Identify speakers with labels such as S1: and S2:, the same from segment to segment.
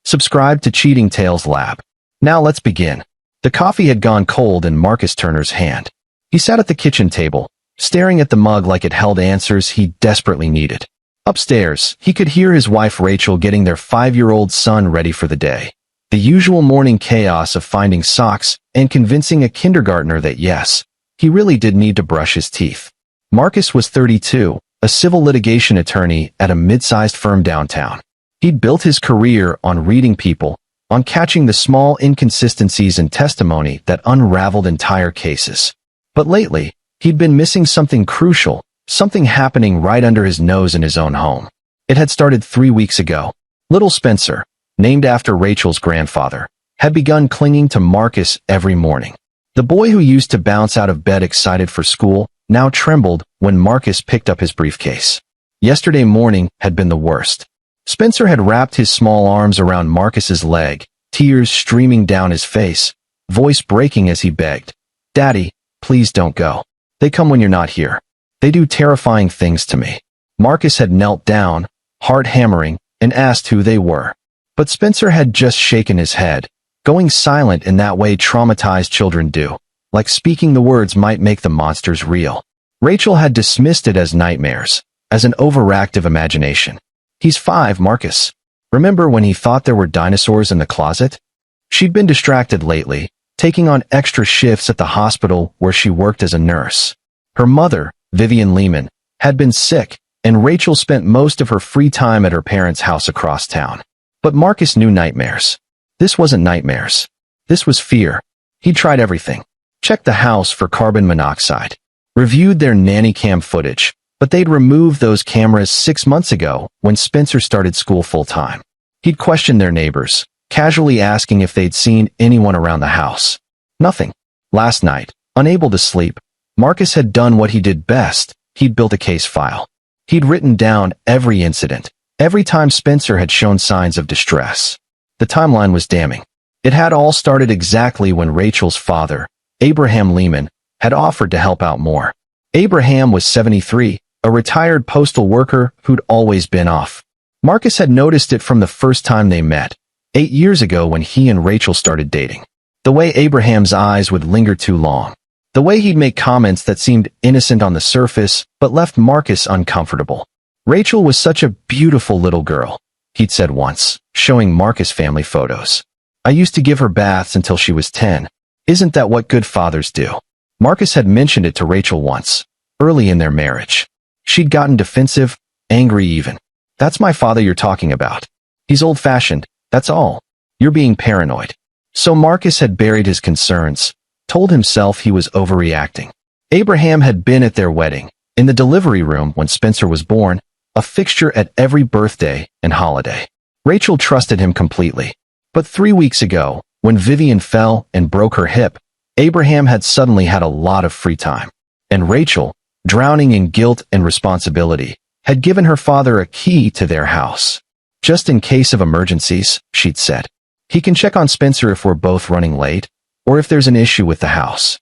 S1: Subscribe to Cheating Tales Lab. Now let's begin. The coffee had gone cold in Marcus Turner's hand. He sat at the kitchen table, staring at the mug like it held answers he desperately needed. Upstairs, he could hear his wife Rachel getting their 5-year-old son ready for the day. The usual morning chaos of finding socks and convincing a kindergartner that yes, he really did need to brush his teeth. Marcus was 32, a civil litigation attorney at a mid-sized firm downtown. He'd built his career on reading people, on catching the small inconsistencies in testimony that unraveled entire cases. But lately, he'd been missing something crucial, something happening right under his nose in his own home. It had started 3 weeks ago. Little Spencer, named after Rachel's grandfather, had begun clinging to Marcus every morning. The boy who used to bounce out of bed excited for school now trembled when Marcus picked up his briefcase. Yesterday morning had been the worst. Spencer had wrapped his small arms around Marcus's leg, tears streaming down his face, voice breaking as he begged, "Daddy, please don't go. They come when you're not here. They do terrifying things to me." Marcus had knelt down, heart hammering, and asked who they were. But Spencer had just shaken his head, going silent in that way traumatized children do, like speaking the words might make the monsters real. Rachel had dismissed it as nightmares, as an overactive imagination. "He's 5, Marcus. Remember when he thought there were dinosaurs in the closet?" She'd been distracted lately, taking on extra shifts at the hospital where she worked as a nurse. Her mother, Vivian Lehman, had been sick, and Rachel spent most of her free time at her parents' house across town. But Marcus knew nightmares. This wasn't nightmares. This was fear. He'd tried everything. Checked the house for carbon monoxide. Reviewed their nanny cam footage, but they'd removed those cameras 6 months ago when Spencer started school full-time. He'd questioned their neighbors, casually asking if they'd seen anyone around the house. Nothing. Last night, unable to sleep, Marcus had done what he did best. He'd built a case file. He'd written down every incident, every time Spencer had shown signs of distress. The timeline was damning. It had all started exactly when Rachel's father, Abraham Lehman, had offered to help out more. Abraham was 73, a retired postal worker who'd always been off. Marcus had noticed it from the first time they met, 8 years ago when he and Rachel started dating. The way Abraham's eyes would linger too long. The way he'd make comments that seemed innocent on the surface, but left Marcus uncomfortable. "Rachel was such a beautiful little girl," he'd said once, showing Marcus family photos. "I used to give her baths until she was 10. Isn't that what good fathers do?" Marcus had mentioned it to Rachel once, early in their marriage. She'd gotten defensive, angry even. "That's my father you're talking about. He's old-fashioned, that's all. You're being paranoid." So Marcus had buried his concerns, told himself he was overreacting. Abraham had been at their wedding, in the delivery room when Spencer was born, a fixture at every birthday and holiday. Rachel trusted him completely. But 3 weeks ago, when Vivian fell and broke her hip, Abraham had suddenly had a lot of free time. And Rachel, drowning in guilt and responsibility, had given her father a key to their house. "Just in case of emergencies," she'd said. "He can check on Spencer if we're both running late, or if there's an issue with the house."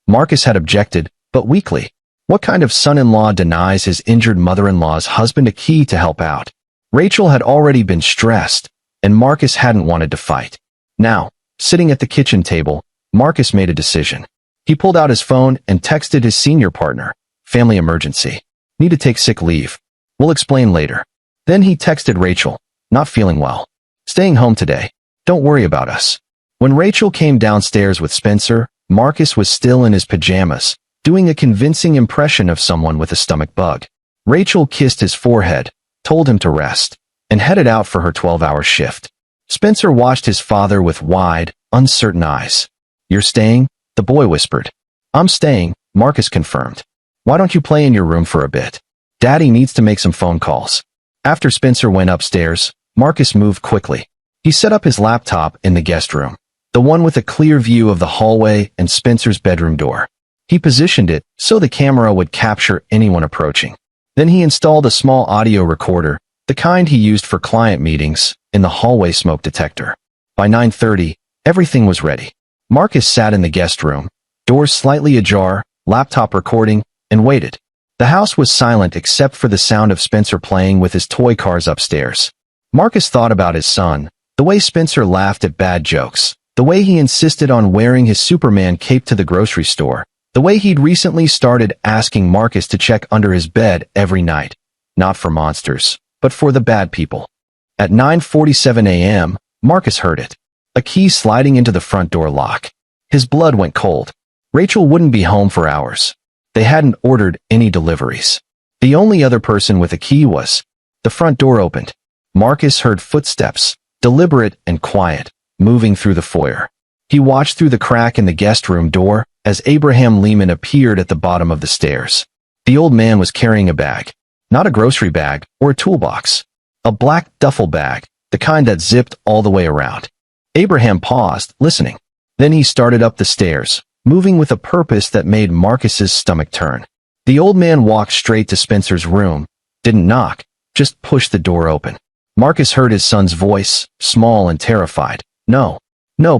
S1: Marcus had objected, but weakly. What kind of son-in-law denies his injured mother-in-law's husband a key to help out? Rachel had already been stressed, and Marcus hadn't wanted to fight. Now, sitting at the kitchen table, Marcus made a decision. He pulled out his phone and texted his senior partner, "Family emergency. Need to take sick leave. We'll explain later." Then he texted Rachel, "Not feeling well. Staying home today. Don't worry about us." When Rachel came downstairs with Spencer, Marcus was still in his pajamas, doing a convincing impression of someone with a stomach bug. Rachel kissed his forehead, told him to rest, and headed out for her 12-hour shift. Spencer watched his father with wide, uncertain eyes. "You're staying?" the boy whispered. "I'm staying," Marcus confirmed. "Why don't you play in your room for a bit? Daddy needs to make some phone calls." After Spencer went upstairs, Marcus moved quickly. He set up his laptop in the guest room, the one with a clear view of the hallway and Spencer's bedroom door. He positioned it so the camera would capture anyone approaching. Then he installed a small audio recorder, the kind he used for client meetings, in the hallway smoke detector. By 9:30, everything was ready. Marcus sat in the guest room, doors slightly ajar, laptop recording, and waited. The house was silent except for the sound of Spencer playing with his toy cars upstairs. Marcus thought about his son, The way Spencer laughed at bad jokes. The way he insisted on wearing his Superman cape to the grocery store. The way he'd recently started asking Marcus to check under his bed every night. Not for monsters, but for the bad people. At 9:47 a.m., Marcus heard it. A key sliding into the front door lock. His blood went cold. Rachel wouldn't be home for hours. They hadn't ordered any deliveries. The only other person with a key was. The front door opened. Marcus heard footsteps, deliberate and quiet, moving through the foyer. He watched through the crack in the guest room door as Abraham Lehman appeared at the bottom of the stairs. The old man was carrying a bag. Not a grocery bag or a toolbox. A black duffel bag, the kind that zipped all the way around. Abraham paused, listening. Then he started up the stairs, moving with a purpose that made Marcus's stomach turn. The old man walked straight to Spencer's room, didn't knock, just pushed the door open. Marcus heard his son's voice, small and terrified. No,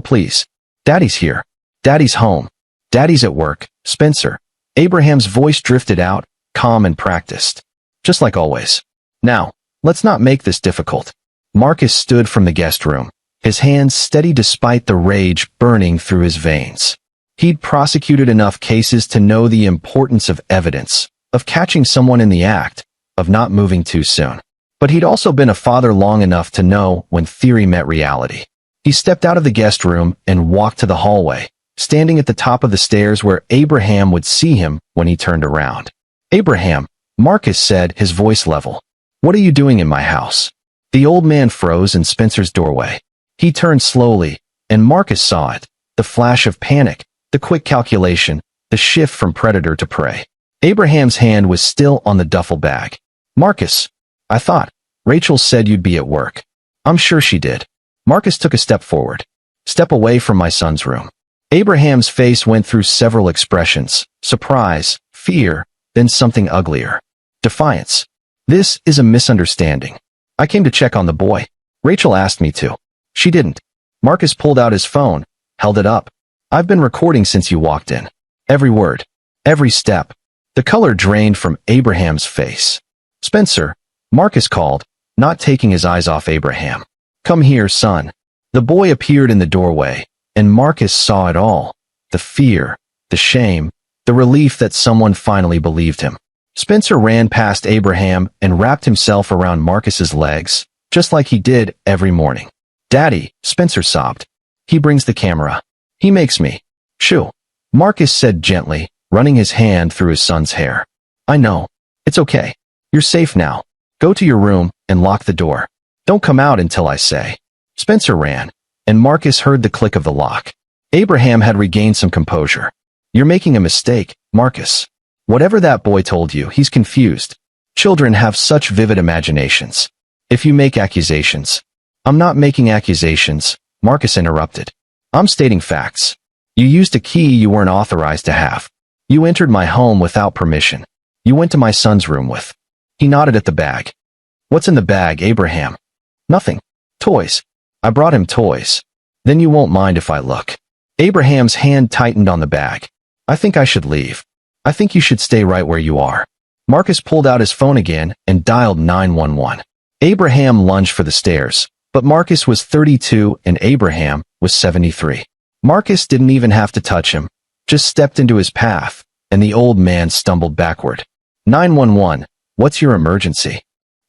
S1: please. Daddy's here. Daddy's home. Daddy's at work. Spencer. Abraham's voice drifted out, calm and practiced. Just like always. Now, let's not make this difficult. Marcus stood from the guest room, his hands steady despite the rage burning through his veins. He'd prosecuted enough cases to know the importance of evidence, of catching someone in the act, of not moving too soon. But he'd also been a father long enough to know when theory met reality. He stepped out of the guest room and walked to the hallway, standing at the top of the stairs where Abraham would see him when he turned around. Abraham, Marcus said, his voice level. What are you doing in my house? The old man froze in Spencer's doorway. He turned slowly, and Marcus saw it. The flash of panic, the quick calculation, the shift from predator to prey. Abraham's hand was still on the duffel bag. Marcus, I thought. Rachel said you'd be at work. I'm sure she did. Marcus took a step forward. Step away from my son's room. Abraham's face went through several expressions. Surprise, fear, then something uglier. Defiance. This is a misunderstanding. I came to check on the boy. Rachel asked me to. She didn't. Marcus pulled out his phone, held it up. I've been recording since you walked in. Every word. Every step. The color drained from Abraham's face. Spencer, Marcus called, not taking his eyes off Abraham. Come here, son. The boy appeared in the doorway, and Marcus saw it all. The fear, the shame, the relief that someone finally believed him. Spencer ran past Abraham and wrapped himself around Marcus's legs, just like he did every morning. Daddy, Spencer sobbed. He brings the camera. He makes me. Shoo. Marcus said gently, running his hand through his son's hair. I know. It's okay. You're safe now. Go to your room and lock the door. Don't come out until I say. Spencer ran, and Marcus heard the click of the lock. Abraham had regained some composure. You're making a mistake, Marcus. Whatever that boy told you, he's confused. Children have such vivid imaginations. If you make accusations. I'm not making accusations, Marcus interrupted. I'm stating facts. You used a key you weren't authorized to have. You entered my home without permission. You went to my son's room with. He nodded at the bag. What's in the bag, Abraham? Nothing. Toys. I brought him toys. Then you won't mind if I look. Abraham's hand tightened on the bag. I think I should leave. I think you should stay right where you are. Marcus pulled out his phone again and dialed 911. Abraham lunged for the stairs, but Marcus was 32 and Abraham was 73. Marcus didn't even have to touch him, just stepped into his path, and the old man stumbled backward. 911, what's your emergency?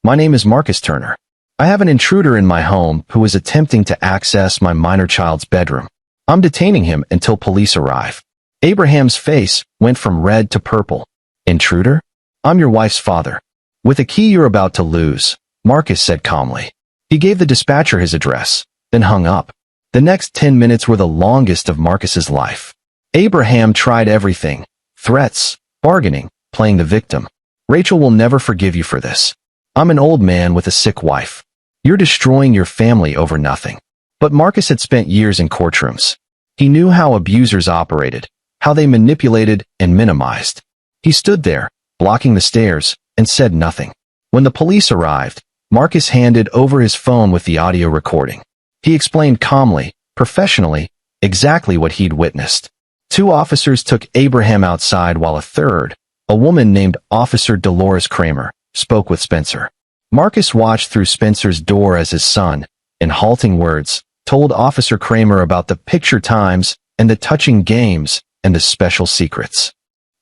S1: My name is Marcus Turner. I have an intruder in my home who is attempting to access my minor child's bedroom. I'm detaining him until police arrive. Abraham's face went from red to purple. Intruder? I'm your wife's father. With a key you're about to lose, Marcus said calmly. He gave the dispatcher his address, then hung up. The next 10 minutes were the longest of Marcus's life. Abraham tried everything. Threats, bargaining, playing the victim. Rachel will never forgive you for this. I'm an old man with a sick wife. You're destroying your family over nothing. But Marcus had spent years in courtrooms. He knew how abusers operated, how they manipulated and minimized. He stood there, blocking the stairs, and said nothing. When the police arrived, Marcus handed over his phone with the audio recording. He explained calmly, professionally, exactly what he'd witnessed. 2 officers took Abraham outside while a third, a woman named Officer Dolores Kramer, spoke with Spencer. Marcus watched through Spencer's door as his son, in halting words, told Officer Kramer about the picture times and the touching games and the special secrets.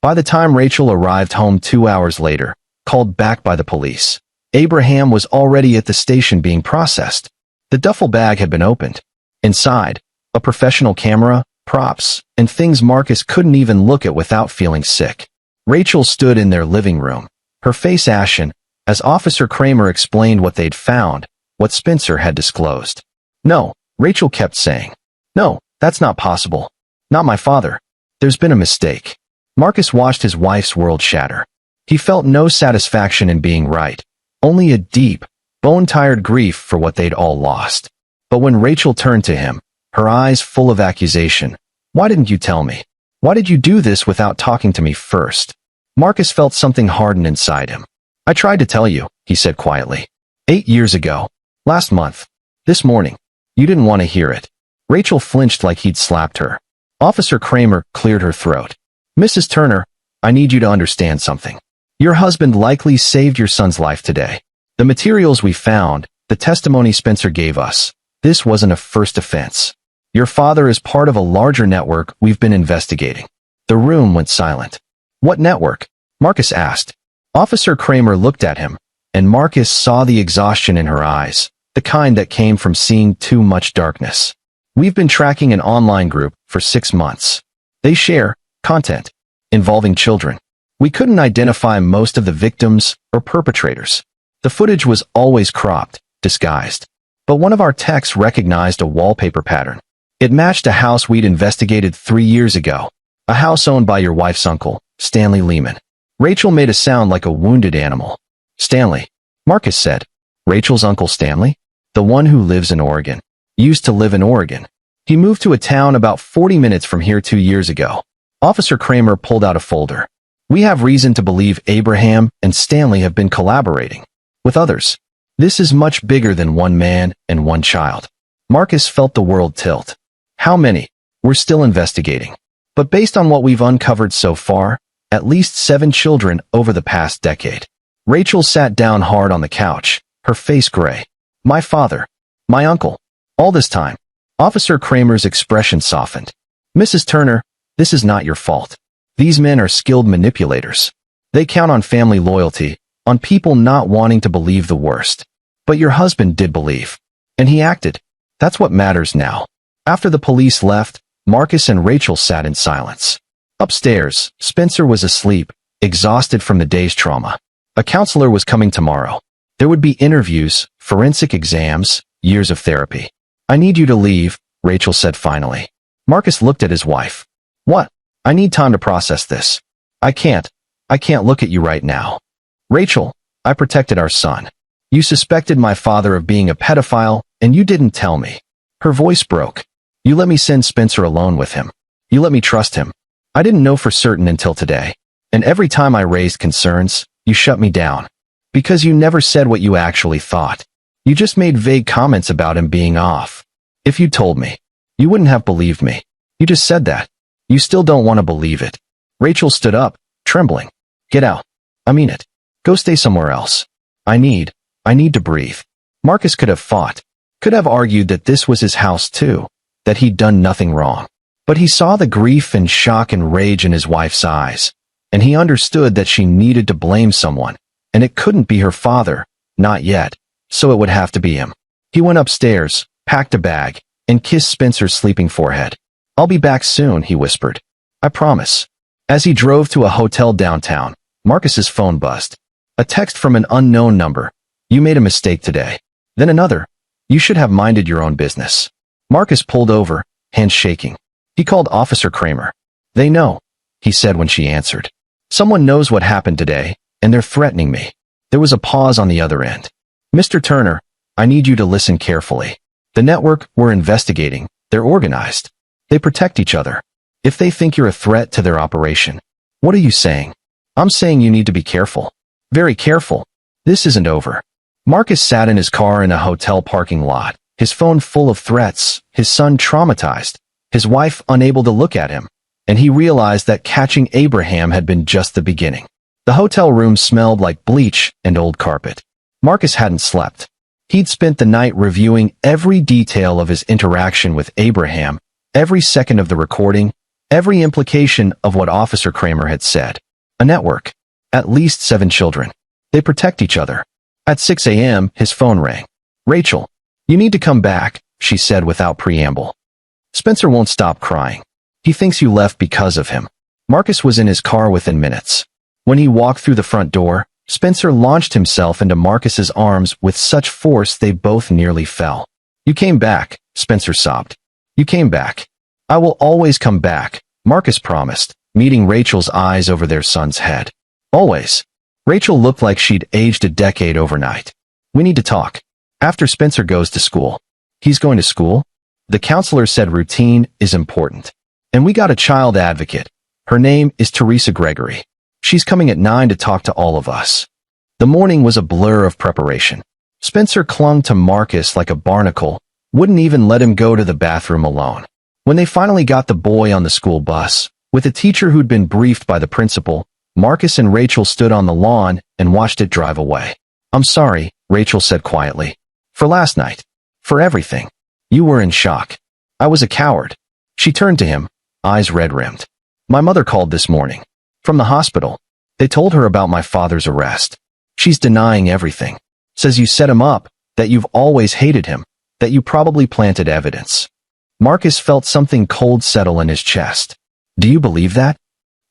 S1: By the time Rachel arrived home 2 hours later, called back by the police, Abraham was already at the station being processed. The duffel bag had been opened. Inside, a professional camera, props, and things Marcus couldn't even look at without feeling sick. Rachel stood in their living room, her face ashen, as Officer Kramer explained what they'd found, what Spencer had disclosed. "No," Rachel kept saying. "No, that's not possible. Not my father. There's been a mistake." Marcus watched his wife's world shatter. He felt no satisfaction in being right, only a deep, bone-tired grief for what they'd all lost. But when Rachel turned to him, her eyes full of accusation, "Why didn't you tell me? Why did you do this without talking to me first?" Marcus felt something harden inside him. "I tried to tell you," he said quietly. 8 years ago. Last month. This morning. You didn't want to hear it." Rachel flinched like he'd slapped her. Officer Kramer cleared her throat. "Mrs. Turner, I need you to understand something. Your husband likely saved your son's life today. The materials we found, the testimony Spencer gave us, this wasn't a first offense. Your father is part of a larger network we've been investigating." The room went silent. "What network?" Marcus asked. Officer Kramer looked at him, and Marcus saw the exhaustion in her eyes, the kind that came from seeing too much darkness. "We've been tracking an online group for 6 months. They share content involving children. We couldn't identify most of the victims or perpetrators. The footage was always cropped, disguised. But one of our techs recognized a wallpaper pattern. It matched a house we'd investigated 3 years ago, a house owned by your wife's uncle, Stanley Lehman." Rachel made a sound like a wounded animal. "Stanley," Marcus said. "Rachel's uncle Stanley? The one who lives in Oregon. Used to live in Oregon. He moved to a town about 40 minutes from here 2 years ago." Officer Kramer pulled out a folder. "We have reason to believe Abraham and Stanley have been collaborating with others. This is much bigger than one man and one child." Marcus felt the world tilt. "How many? We're still investigating. But based on what we've uncovered so far, at least 7 children over the past decade." Rachel sat down hard on the couch, her face gray. "My father. My uncle. All this time." Officer Kramer's expression softened. "Mrs. Turner, this is not your fault. These men are skilled manipulators. They count on family loyalty, on people not wanting to believe the worst. But your husband did believe. And he acted. That's what matters now." After the police left, Marcus and Rachel sat in silence. Upstairs, Spencer was asleep, exhausted from the day's trauma. A counselor was coming tomorrow. There would be interviews, forensic exams, years of therapy. "I need you to leave," Rachel said finally. Marcus looked at his wife. "What? I need time to process this. I can't look at you right now." "Rachel, I protected our son. You suspected my father of being a pedophile, and you didn't tell me." Her voice broke. "You let me send Spencer alone with him. You let me trust him. I didn't know for certain until today. And every time I raised concerns, you shut me down. Because you never said what you actually thought. You just made vague comments about him being off. If you told me, you wouldn't have believed me. You just said that. You still don't want to believe it." Rachel stood up, trembling. "Get out. I mean it. Go stay somewhere else. I need to breathe." Marcus could have fought, could have argued that this was his house too, that he'd done nothing wrong. But he saw the grief and shock and rage in his wife's eyes, and he understood that she needed to blame someone, and it couldn't be her father, not yet, so it would have to be him. He went upstairs, packed a bag, and kissed Spencer's sleeping forehead. "I'll be back soon," he whispered. "I promise." As he drove to a hotel downtown, Marcus's phone buzzed. A text from an unknown number. "You made a mistake today." Then another. "You should have minded your own business." Marcus pulled over, hands shaking. He called Officer Kramer. "They know," he said when she answered. "Someone knows what happened today, and they're threatening me." There was a pause on the other end. "Mr. Turner, I need you to listen carefully. The network we're investigating, they're organized. They protect each other. If they think you're a threat to their operation, what are you saying?" "I'm saying you need to be careful. Very careful. This isn't over." Marcus sat in his car in a hotel parking lot, his phone full of threats, his son traumatized, his wife unable to look at him, and he realized that catching Abraham had been just the beginning. The hotel room smelled like bleach and old carpet. Marcus hadn't slept. He'd spent the night reviewing every detail of his interaction with Abraham, every second of the recording, every implication of what Officer Kramer had said. A network. At least 7 children. They protect each other. At 6 a.m., his phone rang. "Rachel, you need to come back," she said without preamble. "Spencer won't stop crying. He thinks you left because of him." Marcus was in his car within minutes. When he walked through the front door, Spencer launched himself into Marcus's arms with such force they both nearly fell. "You came back," Spencer sobbed. "You came back." "I will always come back," Marcus promised, meeting Rachel's eyes over their son's head. "Always." Rachel looked like she'd aged a decade overnight. "We need to talk. After Spencer goes to school." "He's going to school?" The counselor said routine is important. "And we got a child advocate. Her name is Teresa Gregory. She's coming at 9 to talk to all of us." The morning was a blur of preparation. Spencer clung to Marcus like a barnacle, wouldn't even let him go to the bathroom alone. When they finally got the boy on the school bus, with a teacher who'd been briefed by the principal, Marcus and Rachel stood on the lawn and watched it drive away. "I'm sorry," Rachel said quietly. "For last night. For everything. You were in shock. I was a coward." She turned to him, eyes red-rimmed. "My mother called this morning. From the hospital. They told her about my father's arrest. She's denying everything. Says you set him up, that you've always hated him, that you probably planted evidence." Marcus felt something cold settle in his chest. "Do you believe that?"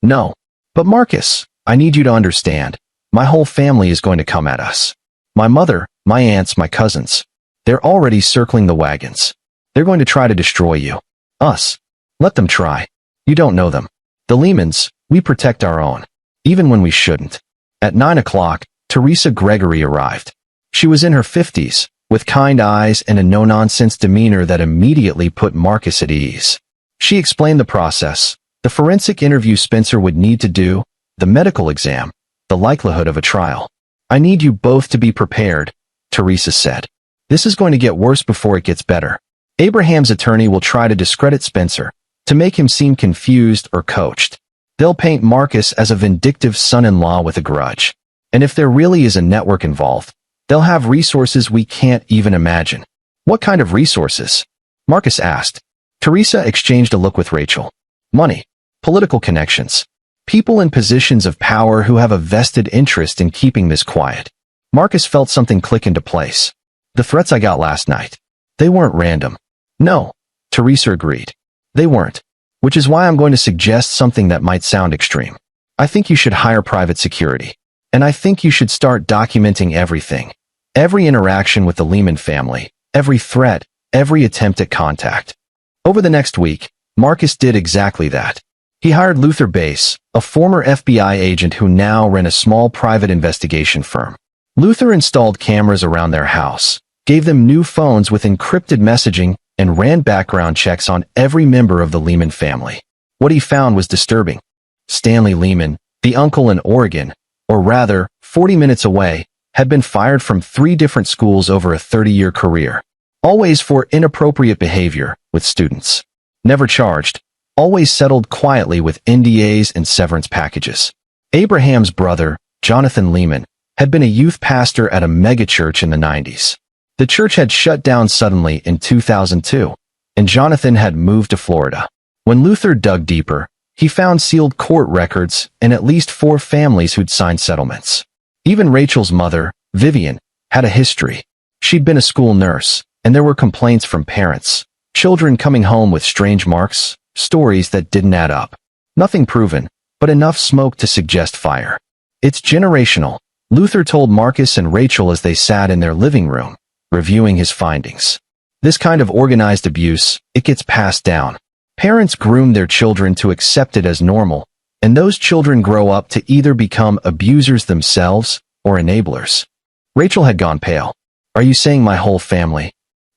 S1: "No. But Marcus, I need you to understand. My whole family is going to come at us. My mother, my aunts, my cousins. They're already circling the wagons. They're going to try to destroy you. Us. Let them try. You don't know them. The Lehmans, we protect our own. Even when we shouldn't." At 9 o'clock, Teresa Gregory arrived. She was in her 50s, with kind eyes and a no-nonsense demeanor that immediately put Marcus at ease. She explained the process, the forensic interview Spencer would need to do, the medical exam, the likelihood of a trial. "I need you both to be prepared," Teresa said. "This is going to get worse before it gets better. Abraham's attorney will try to discredit Spencer, to make him seem confused or coached. They'll paint Marcus as a vindictive son-in-law with a grudge. And if there really is a network involved, they'll have resources we can't even imagine." "What kind of resources?" Marcus asked. Teresa exchanged a look with Rachel. "Money. Political connections. People in positions of power who have a vested interest in keeping this quiet." Marcus felt something click into place. "The threats I got last night. They weren't random." "No," Teresa agreed. "They weren't. Which is why I'm going to suggest something that might sound extreme. I think you should hire private security. And I think you should start documenting everything. Every interaction with the Lehman family, every threat, every attempt at contact." Over the next week, Marcus did exactly that. He hired Luther Bass, a former FBI agent who now ran a small private investigation firm. Luther installed cameras around their house, gave them new phones with encrypted messaging, and ran background checks on every member of the Lehman family. What he found was disturbing. Stanley Lehman, the uncle in Oregon, or rather, 40 minutes away, had been fired from 3 different schools over a 30-year career. Always for inappropriate behavior with students. Never charged. Always settled quietly with NDAs and severance packages. Abraham's brother, Jonathan Lehman, had been a youth pastor at a megachurch in the 90s. The church had shut down suddenly in 2002, and Jonathan had moved to Florida. When Luther dug deeper, he found sealed court records and at least 4 families who'd signed settlements. Even Rachel's mother, Vivian, had a history. She'd been a school nurse, and there were complaints from parents, children coming home with strange marks, stories that didn't add up. Nothing proven, but enough smoke to suggest fire. "It's generational," Luther told Marcus and Rachel as they sat in their living room, reviewing his findings. "This kind of organized abuse, it gets passed down. Parents groom their children to accept it as normal, and those children grow up to either become abusers themselves or enablers." Rachel had gone pale. "Are you saying my whole family?"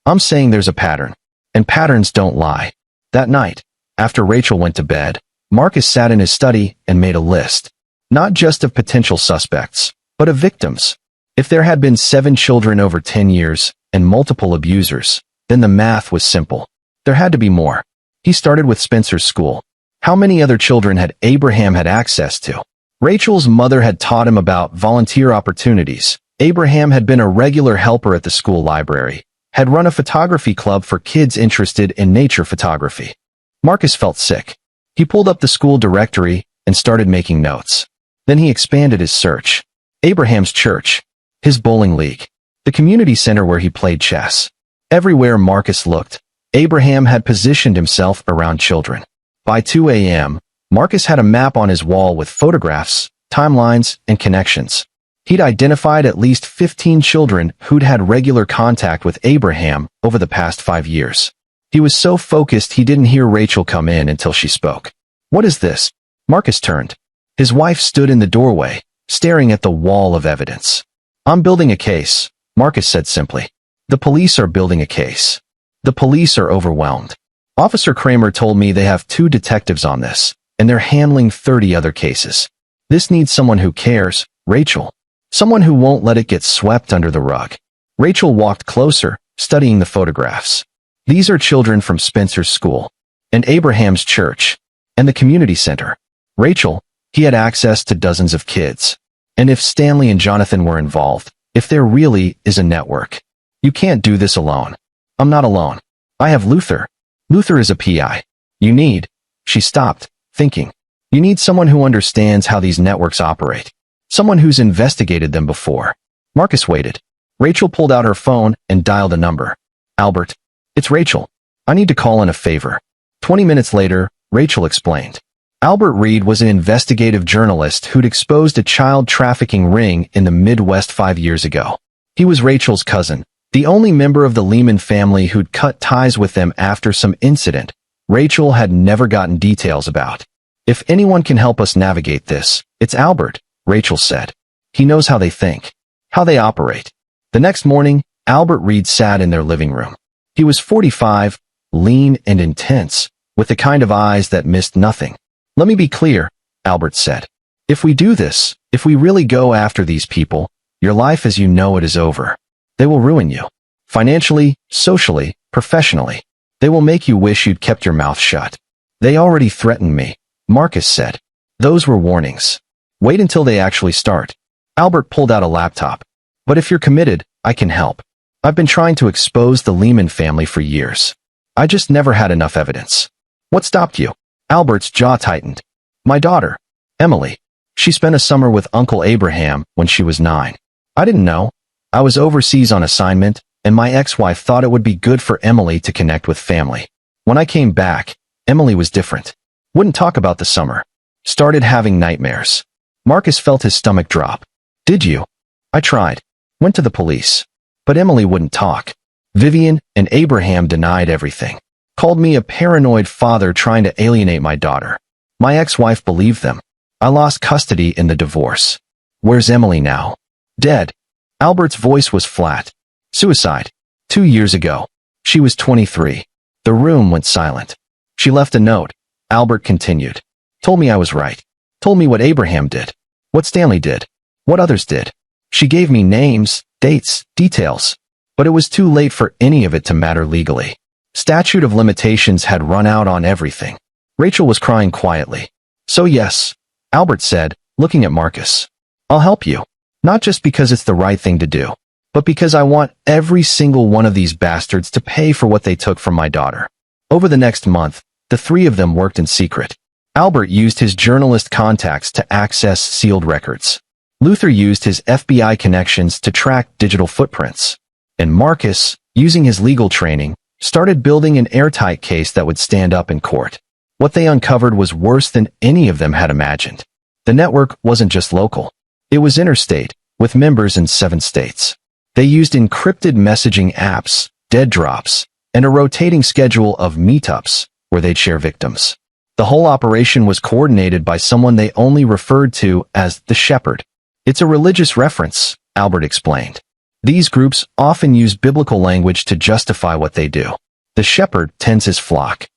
S1: "I'm saying there's a pattern, and patterns don't lie." That night, after Rachel went to bed, Marcus sat in his study and made a list. Not just of potential suspects, but of victims. If there had been 7 children over 10 years and multiple abusers, then the math was simple. There had to be more. He started with Spencer's school. How many other children had Abraham had access to? Rachel's mother had taught him about volunteer opportunities, Abraham had been a regular helper at the school library, had run a photography club for kids interested in nature photography. Marcus felt sick. He pulled up the school directory and started making notes. Then he expanded his search. Abraham's church, his bowling league, the community center where he played chess. Everywhere Marcus looked, Abraham had positioned himself around children. By 2 a.m., Marcus had a map on his wall with photographs, timelines, and connections. He'd identified at least 15 children who'd had regular contact with Abraham over the past 5 years. He was so focused he didn't hear Rachel come in until she spoke. "What is this?" Marcus turned. His wife stood in the doorway, staring at the wall of evidence. "I'm building a case," Marcus said simply. "The police are building a case. The police are overwhelmed. Officer Kramer told me they have 2 detectives on this, and they're handling 30 other cases. This needs someone who cares, Rachel. Someone who won't let it get swept under the rug." Rachel walked closer, studying the photographs. These are children from Spencer's school, and Abraham's church, and the community center. Rachel, he had access to dozens of kids. And if Stanley and Jonathan were involved, if there really is a network. "You can't do this alone." "I'm not alone. I have Luther. Luther is a PI. You need..." She stopped, thinking. "You need someone who understands how these networks operate. Someone who's investigated them before." Marcus waited. Rachel pulled out her phone and dialed a number. "Albert, it's Rachel. I need to call in a favor." 20 minutes later, Rachel explained. Albert Reed was an investigative journalist who'd exposed a child trafficking ring in the Midwest 5 years ago. He was Rachel's cousin, the only member of the Lehman family who'd cut ties with them after some incident Rachel had never gotten details about. "If anyone can help us navigate this, it's Albert," Rachel said. "He knows how they think, how they operate." The next morning, Albert Reed sat in their living room. He was 45, lean and intense, with the kind of eyes that missed nothing. "Let me be clear," Albert said. "If we do this, if we really go after these people, your life as you know it is over. They will ruin you. Financially, socially, professionally. They will make you wish you'd kept your mouth shut." "They already threatened me," Marcus said. "Those were warnings. Wait until they actually start." Albert pulled out a laptop. "But if you're committed, I can help. I've been trying to expose the Lehman family for years. I just never had enough evidence." "What stopped you?" Albert's jaw tightened. "My daughter, Emily. She spent a summer with Uncle Abraham when she was 9. I didn't know. I was overseas on assignment, and my ex-wife thought it would be good for Emily to connect with family. When I came back, Emily was different. Wouldn't talk about the summer. Started having nightmares." Marcus felt his stomach drop. "Did you?" "I tried. Went to the police. But Emily wouldn't talk. Vivian and Abraham denied everything. Called me a paranoid father trying to alienate my daughter. My ex-wife believed them. I lost custody in the divorce. Where's Emily now?" "Dead." Albert's voice was flat. "Suicide. 2 years ago. She was 23. The room went silent. She left a note," Albert continued. "Told me I was right. Told me what Abraham did. What Stanley did. What others did. She gave me names, dates, details. But it was too late for any of it to matter legally. Statute of limitations had run out on everything." Rachel was crying quietly. "So yes," Albert said, looking at Marcus. "I'll help you. Not just because it's the right thing to do, but because I want every single one of these bastards to pay for what they took from my daughter." Over the next month, the 3 of them worked in secret. Albert used his journalist contacts to access sealed records. Luther used his FBI connections to track digital footprints. And Marcus, using his legal training, started building an airtight case that would stand up in court. What they uncovered was worse than any of them had imagined. The network wasn't just local. It was interstate, with members in 7 states. They used encrypted messaging apps, dead drops, and a rotating schedule of meetups where they'd share victims. The whole operation was coordinated by someone they only referred to as the Shepherd. "It's a religious reference," Albert explained. "These groups often use biblical language to justify what they do. The shepherd tends his flock."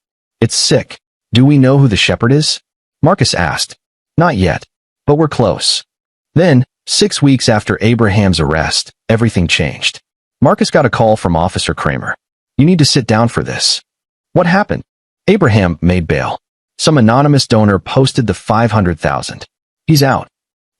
S1: "It's sick. Do we know who the shepherd is?" Marcus asked. "Not yet, but we're close." Then, 6 weeks after Abraham's arrest, everything changed. Marcus got a call from Officer Kramer. "You need to sit down for this." "What happened?" "Abraham made bail. Some anonymous donor posted the $500,000. He's out."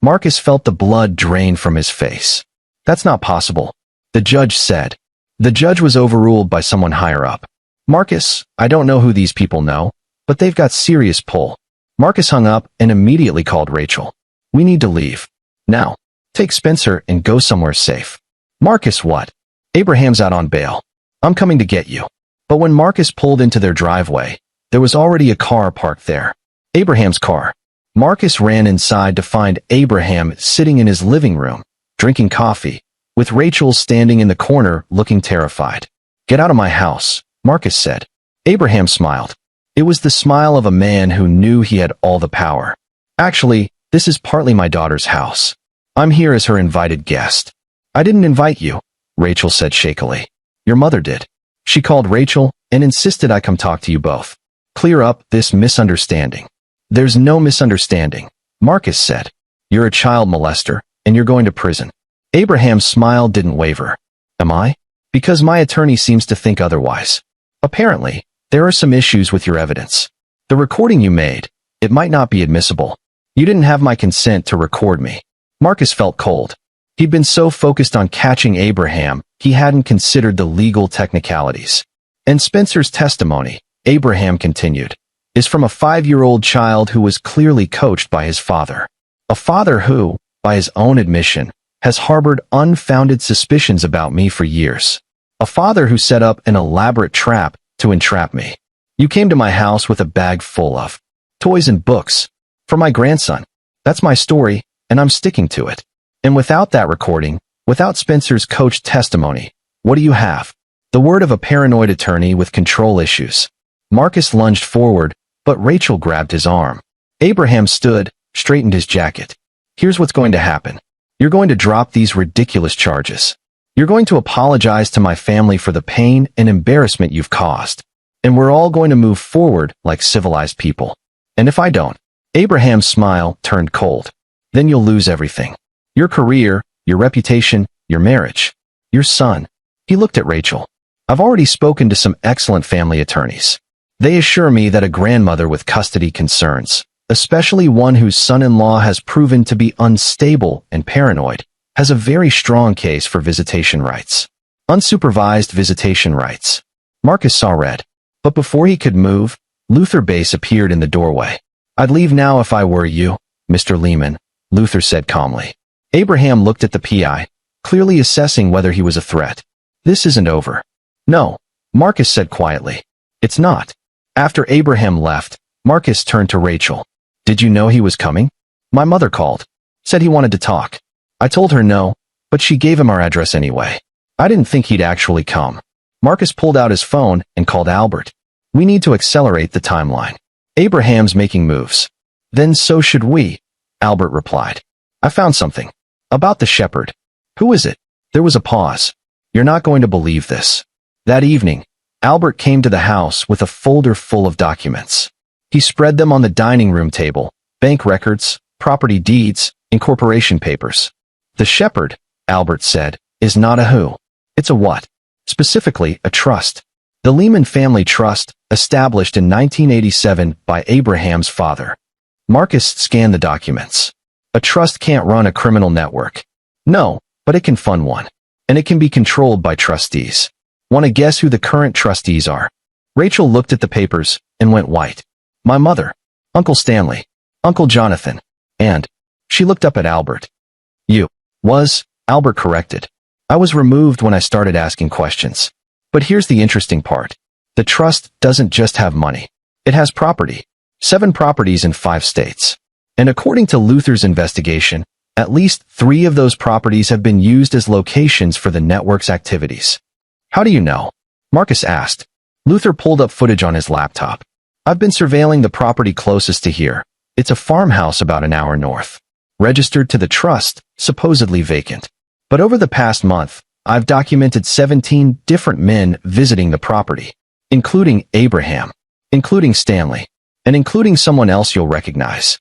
S1: Marcus felt the blood drain from his face. That's not possible, the judge said. The judge was overruled by someone higher up. Marcus, I don't know who these people know, but they've got serious pull. Marcus hung up and immediately called Rachel. We need to leave. Now. Take Spencer and go somewhere safe. Marcus, what? Abraham's out on bail. I'm coming to get you. But when Marcus pulled into their driveway, there was already a car parked there. Abraham's car. Marcus ran inside to find Abraham sitting in his living room, drinking coffee, with Rachel standing in the corner looking terrified. Get out of my house, Marcus said. Abraham smiled. It was the smile of a man who knew he had all the power. Actually, this is partly my daughter's house. I'm here as her invited guest. I didn't invite you, Rachel said shakily. Your mother did. She called Rachel and insisted I come talk to you both. Clear up this misunderstanding. There's no misunderstanding, Marcus said. You're a child molester, and you're going to prison. Abraham's smile didn't waver. Am I? Because my attorney seems to think otherwise. Apparently, there are some issues with your evidence. The recording you made, it might not be admissible. You didn't have my consent to record me. Marcus felt cold. He'd been so focused on catching Abraham, he hadn't considered the legal technicalities. And Spencer's testimony, Abraham continued, is from a 5-year-old child who was clearly coached by his father. A father who, by his own admission, has harbored unfounded suspicions about me for years. A father who set up an elaborate trap to entrap me. You came to my house with a bag full of toys and books for my grandson. That's my story, and I'm sticking to it. And without that recording, without Spencer's coached testimony, what do you have? The word of a paranoid attorney with control issues. Marcus lunged forward, but Rachel grabbed his arm. Abraham stood, straightened his jacket. Here's what's going to happen. You're going to drop these ridiculous charges. You're going to apologize to my family for the pain and embarrassment you've caused. And we're all going to move forward like civilized people. And if I don't, Abraham's smile turned cold. Then you'll lose everything. Your career, your reputation, your marriage, your son. He looked at Rachel. I've already spoken to some excellent family attorneys. They assure me that a grandmother with custody concerns, especially one whose son-in-law has proven to be unstable and paranoid, has a very strong case for visitation rights. Unsupervised visitation rights. Marcus saw red. But before he could move, Luther Bass appeared in the doorway. I'd leave now if I were you, Mr. Lehman, Luther said calmly. Abraham looked at the PI, clearly assessing whether he was a threat. This isn't over. No, Marcus said quietly. It's not. After Abraham left, Marcus turned to Rachel. Did you know he was coming? My mother called. Said he wanted to talk. I told her no, but she gave him our address anyway. I didn't think he'd actually come. Marcus pulled out his phone and called Albert. We need to accelerate the timeline. Abraham's making moves. Then so should we, Albert replied. I found something. About the shepherd. Who is it? There was a pause. You're not going to believe this. That evening, Albert came to the house with a folder full of documents. He spread them on the dining room table, bank records, property deeds, incorporation papers. The shepherd, Albert said, is not a who. It's a what. Specifically, a trust. The Lehman Family Trust, established in 1987 by Abraham's father. Marcus scanned the documents. A trust can't run a criminal network. No, but it can fund one. And it can be controlled by trustees. Want to guess who the current trustees are? Rachel looked at the papers and went white. My mother, Uncle Stanley, Uncle Jonathan, and she looked up at Albert. Albert corrected. I was removed when I started asking questions. But here's the interesting part. The trust doesn't just have money. It has property. 7 properties in 5 states. And according to Luther's investigation, at least 3 of those properties have been used as locations for the network's activities. How do you know? Marcus asked. Luther pulled up footage on his laptop. I've been surveilling the property closest to here. It's a farmhouse about an hour north. Registered to the trust, supposedly vacant. But over the past month, I've documented 17 different men visiting the property, including Abraham, including Stanley, and including someone else you'll recognize.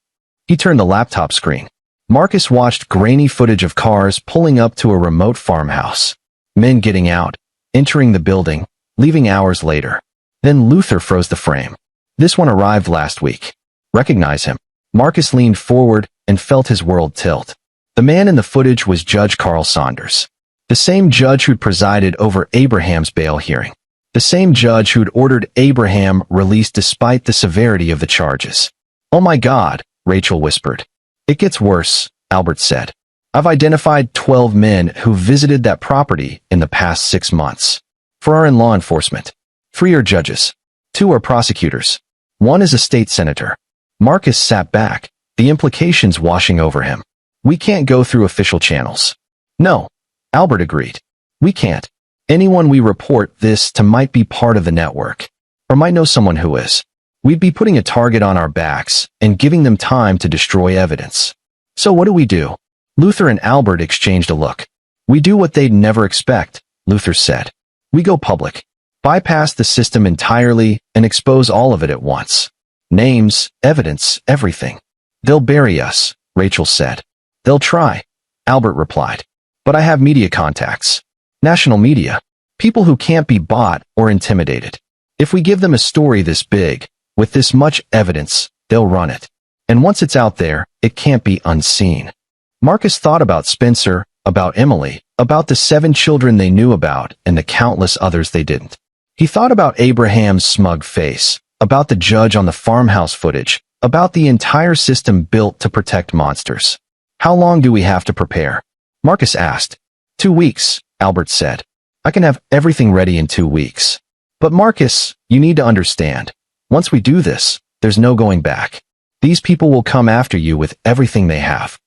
S1: He turned the laptop screen. Marcus watched grainy footage of cars pulling up to a remote farmhouse. Men getting out, entering the building, leaving hours later. Then Luther froze the frame. This one arrived last week. Recognize him. Marcus leaned forward and felt his world tilt. The man in the footage was Judge Carl Saunders. The same judge who'd presided over Abraham's bail hearing. The same judge who'd ordered Abraham released despite the severity of the charges. "Oh my God," Rachel whispered. "It gets worse," Albert said. "I've identified 12 men who visited that property in the past 6 months. 4 are in law enforcement. 3 are judges. 2 are prosecutors. 1 is a state senator." Marcus sat back, the implications washing over him. "We can't go through official channels." "No," Albert agreed. "We can't. Anyone we report this to might be part of the network, or might know someone who is. We'd be putting a target on our backs and giving them time to destroy evidence. So what do we do?" Luther and Albert exchanged a look. "We do what they'd never expect," Luther said. "We go public. Bypass the system entirely and expose all of it at once. Names, evidence, everything." "They'll bury us," Rachel said. "They'll try," Albert replied. "But I have media contacts. National media. People who can't be bought or intimidated. If we give them a story this big, with this much evidence, they'll run it. And once it's out there, it can't be unseen." Marcus thought about Spencer, about Emily, about the 7 children they knew about and the countless others they didn't. He thought about Abraham's smug face, about the judge on the farmhouse footage, about the entire system built to protect monsters. "How long do we have to prepare?" Marcus asked. 2 weeks, Albert said. "I can have everything ready in 2 weeks. But Marcus, you need to understand. Once we do this, there's no going back. These people will come after you with everything they have."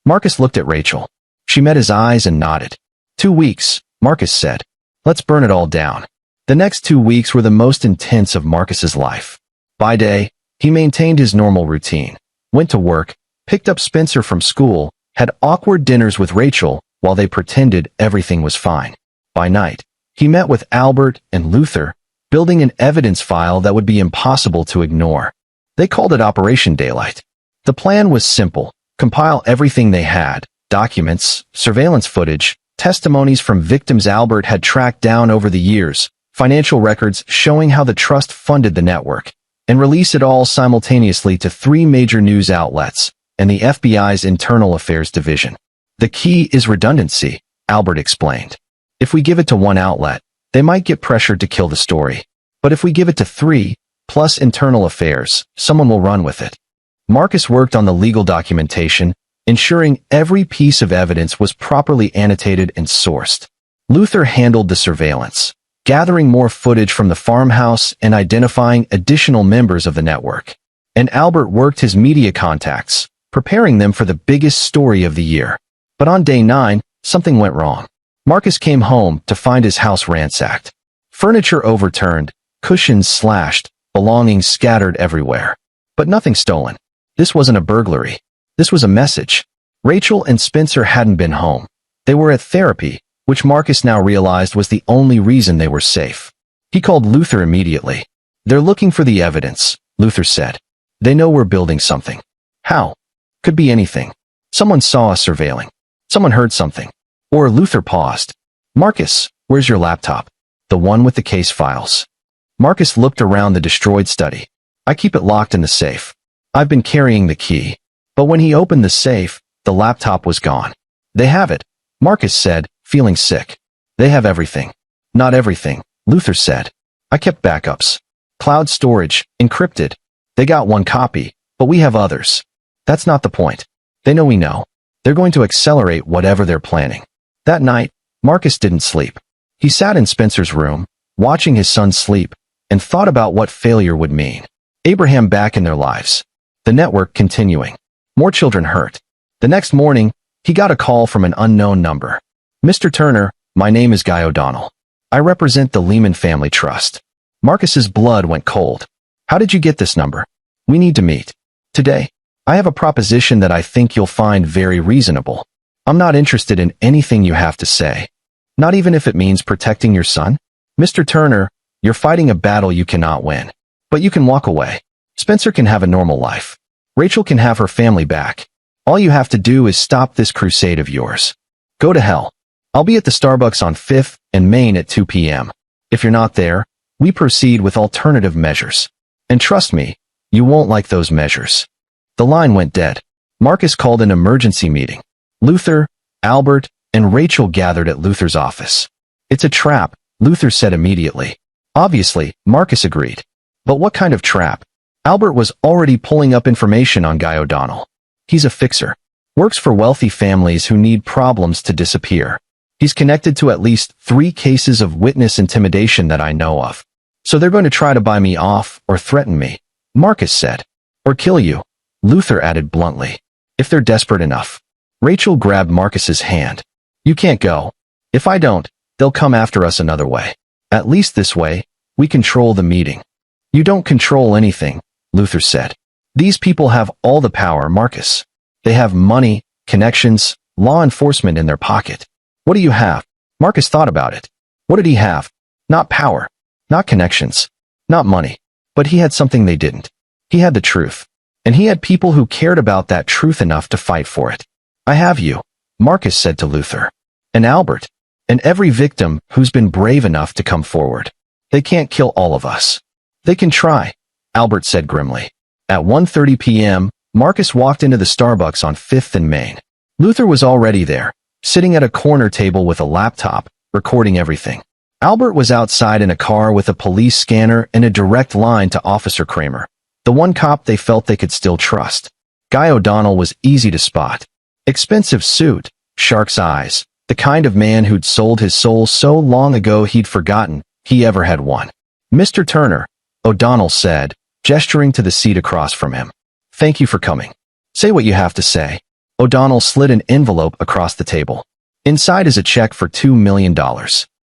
S1: Marcus looked at Rachel. She met his eyes and nodded. 2 weeks, Marcus said. "Let's burn it all down." The next 2 weeks were the most intense of Marcus's life. By day, he maintained his normal routine, went to work, picked up Spencer from school, had awkward dinners with Rachel while they pretended everything was fine. By night, he met with Albert and Luther, building an evidence file that would be impossible to ignore. They called it Operation Daylight. The plan was simple: compile everything they had, documents, surveillance footage, testimonies from victims Albert had tracked down over the years, financial records showing how the trust funded the network, and release it all simultaneously to 3 major news outlets and the FBI's Internal Affairs Division. "The key is redundancy," Albert explained. "If we give it to one outlet, they might get pressured to kill the story. But if we give it to 3, plus Internal Affairs, someone will run with it." Marcus worked on the legal documentation, ensuring every piece of evidence was properly annotated and sourced. Luther handled the surveillance, gathering more footage from the farmhouse and identifying additional members of the network. And Albert worked his media contacts, preparing them for the biggest story of the year. But on day 9, something went wrong. Marcus came home to find his house ransacked. Furniture overturned, cushions slashed, belongings scattered everywhere. But nothing stolen. This wasn't a burglary. This was a message. Rachel and Spencer hadn't been home. They were at therapy, which Marcus now realized was the only reason they were safe. He called Luther immediately. "They're looking for the evidence," Luther said. "They know we're building something." "How?" "Could be anything. Someone saw us surveilling. Someone heard something." Or Luther paused. "Marcus, where's your laptop? The one with the case files." Marcus looked around the destroyed study. "I keep it locked in the safe. I've been carrying the key." But when he opened the safe, the laptop was gone. "They have it," Marcus said, feeling sick. "They have everything." "Not everything," Luther said. "I kept backups. Cloud storage, encrypted. They got 1 copy, but we have others. That's not the point. They know we know. They're going to accelerate whatever they're planning." That night, Marcus didn't sleep. He sat in Spencer's room, watching his son sleep, and thought about what failure would mean. Abraham back in their lives. The network continuing. More children hurt. The next morning, he got a call from an unknown number. "Mr. Turner, my name is Guy O'Donnell. I represent the Lehman Family Trust." Marcus's blood went cold. "How did you get this number?" "We need to meet. Today. I have a proposition that I think you'll find very reasonable. I'm not interested in anything you have to say. Not even if it means protecting your son? Mr. Turner, you're fighting a battle you cannot win. But you can walk away. Spencer can have a normal life. Rachel can have her family back. All you have to do is stop this crusade of yours. Go to hell. I'll be at the Starbucks on 5th and Main at 2 p.m. If you're not there, we proceed with alternative measures. And trust me, you won't like those measures." The line went dead. Marcus called an emergency meeting. Luther, Albert, and Rachel gathered at Luther's office. "It's a trap," Luther said immediately. Obviously, Marcus agreed. But what kind of trap? Albert was already pulling up information on Guy O'Donnell. He's a fixer. Works for wealthy families who need problems to disappear. He's connected to at least 3 cases of witness intimidation that I know of. So they're going to try to buy me off or threaten me, Marcus said. Or kill you, Luther added bluntly. If they're desperate enough. Rachel grabbed Marcus's hand. "You can't go. If I don't, they'll come after us another way. At least this way, we control the meeting." "You don't control anything," Luther said. "These people have all the power, Marcus. They have money, connections, law enforcement in their pocket. What do you have?" Marcus thought about it. What did he have? Not power. Not connections. Not money. But he had something they didn't. He had the truth. And he had people who cared about that truth enough to fight for it. "I have you," Marcus said to Luther. "And Albert. And every victim who's been brave enough to come forward. They can't kill all of us." "They can try," Albert said grimly. At 1:30 p.m., Marcus walked into the Starbucks on 5th and Main. Luther was already there, sitting at a corner table with a laptop, recording everything. Albert was outside in a car with a police scanner and a direct line to Officer Kramer, the one cop they felt they could still trust. Guy O'Donnell was easy to spot. Expensive suit, shark's eyes, the kind of man who'd sold his soul so long ago he'd forgotten he ever had one. "Mr. Turner," O'Donnell said, gesturing to the seat across from him. "Thank you for coming. Say what you have to say." O'Donnell slid an envelope across the table. "Inside is a check for $2 million.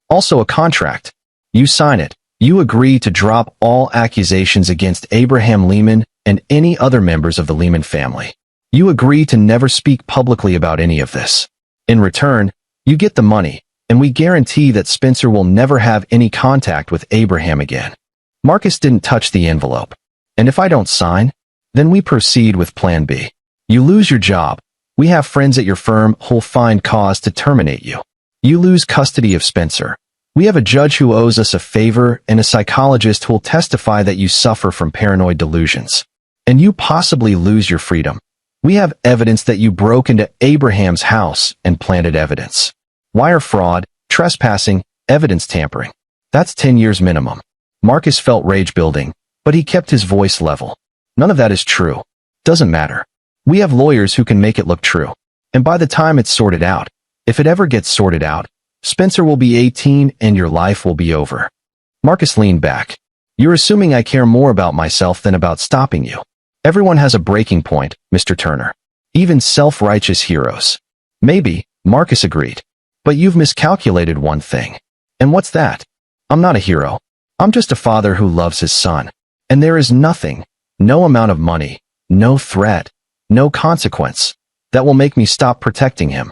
S1: Also a contract. You sign it. You agree to drop all accusations against Abraham Lehman and any other members of the Lehman family. You agree to never speak publicly about any of this. In return, you get the money, and we guarantee that Spencer will never have any contact with Abraham again." Marcus didn't touch the envelope. "And if I don't sign? Then we proceed with Plan B. You lose your job. We have friends at your firm who'll find cause to terminate you. You lose custody of Spencer. We have a judge who owes us a favor and a psychologist who'll testify that you suffer from paranoid delusions. And you possibly lose your freedom. We have evidence that you broke into Abraham's house and planted evidence. Wire fraud, trespassing, evidence tampering. That's 10 years minimum." Marcus felt rage building, but he kept his voice level. "None of that is true. Doesn't matter. We have lawyers who can make it look true. And by the time it's sorted out, if it ever gets sorted out, Spencer will be 18 and your life will be over." Marcus leaned back. "You're assuming I care more about myself than about stopping you. Everyone has a breaking point, Mr. Turner. Even self-righteous heroes." "Maybe," Marcus agreed. "But you've miscalculated one thing. And what's that? I'm not a hero. I'm just a father who loves his son. And there is nothing, no amount of money, no threat, no consequence, that will make me stop protecting him."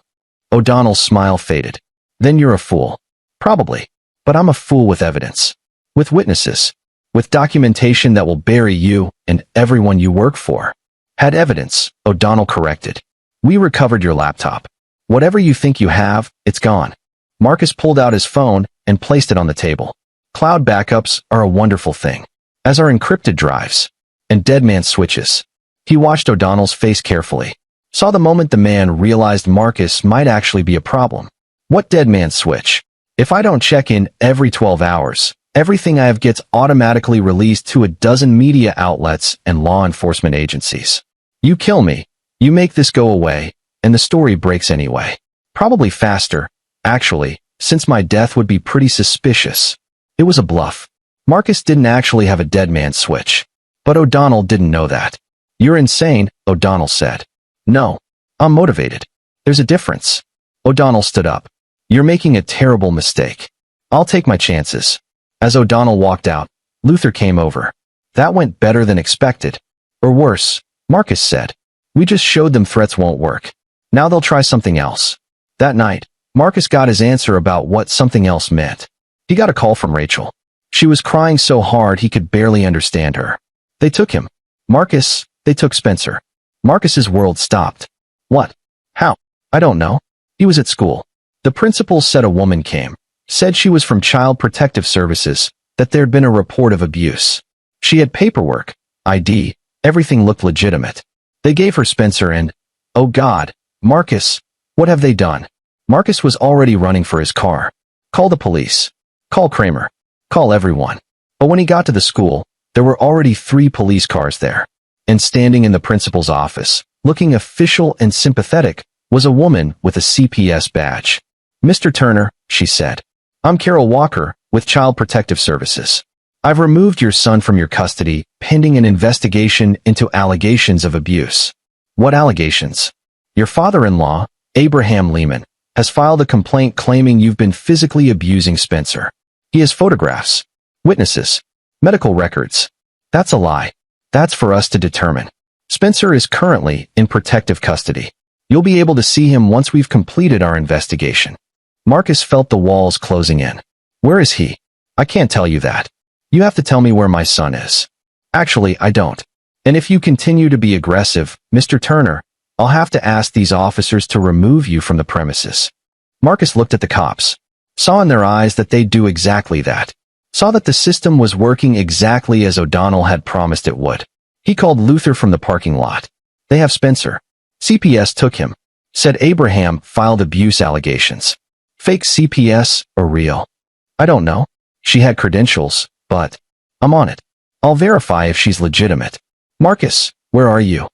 S1: O'Donnell's smile faded. "Then you're a fool." "Probably. But I'm a fool with evidence. With witnesses. With documentation that will bury you and everyone you work for." "Had evidence," O'Donnell corrected. "We recovered your laptop. Whatever you think you have, it's gone." Marcus pulled out his phone and placed it on the table. "Cloud backups are a wonderful thing, as are encrypted drives. And dead man switches." He watched O'Donnell's face carefully. Saw the moment the man realized Marcus might actually be a problem. "What dead man switch? If I don't check in every 12 hours, everything I have gets automatically released to a dozen media outlets and law enforcement agencies. You kill me, you make this go away, and the story breaks anyway. Probably faster, actually, since my death would be pretty suspicious." It was a bluff. Marcus didn't actually have a dead man switch. But O'Donnell didn't know that. "You're insane," O'Donnell said. "No. I'm motivated. There's a difference." O'Donnell stood up. "You're making a terrible mistake. I'll take my chances." As O'Donnell walked out, Luther came over. "That went better than expected. Or worse," Marcus said. "We just showed them threats won't work. Now they'll try something else." That night, Marcus got his answer about what something else meant. He got a call from Rachel. She was crying so hard he could barely understand her. They took him. Marcus, they took Spencer. Marcus's world stopped. "What? How?" "I don't know. He was at school. The principal said a woman came. Said she was from Child Protective Services, that there'd been a report of abuse. She had paperwork, ID, everything looked legitimate. They gave her Spencer and, oh God, Marcus, what have they done? Marcus was already running for his car. Call the police. Call Kramer. Call everyone. But when he got to the school, there were already 3 police cars there. And standing in the principal's office, looking official and sympathetic, was a woman with a CPS badge. "Mr. Turner," she said, "I'm Carol Walker, with Child Protective Services. I've removed your son from your custody, pending an investigation into allegations of abuse." "What allegations?" "Your father-in-law, Abraham Lehman, has filed a complaint claiming you've been physically abusing Spencer. He has photographs, witnesses, medical records." "That's a lie. That's for us to determine. Spencer is currently in protective custody. You'll be able to see him once we've completed our investigation." Marcus felt the walls closing in. "Where is he?" "I can't tell you that. You have to tell me where my son is." "Actually, I don't. And if you continue to be aggressive, Mr. Turner, I'll have to ask these officers to remove you from the premises." Marcus looked at the cops, saw in their eyes that they'd do exactly that, saw that the system was working exactly as O'Donnell had promised it would. He called Luther from the parking lot. "They have Spencer. CPS took him. Said Abraham filed abuse allegations." "Fake CPS or real?" "I don't know. She had credentials, but I'm on it. I'll verify if she's legitimate." "Marcus, where are you?"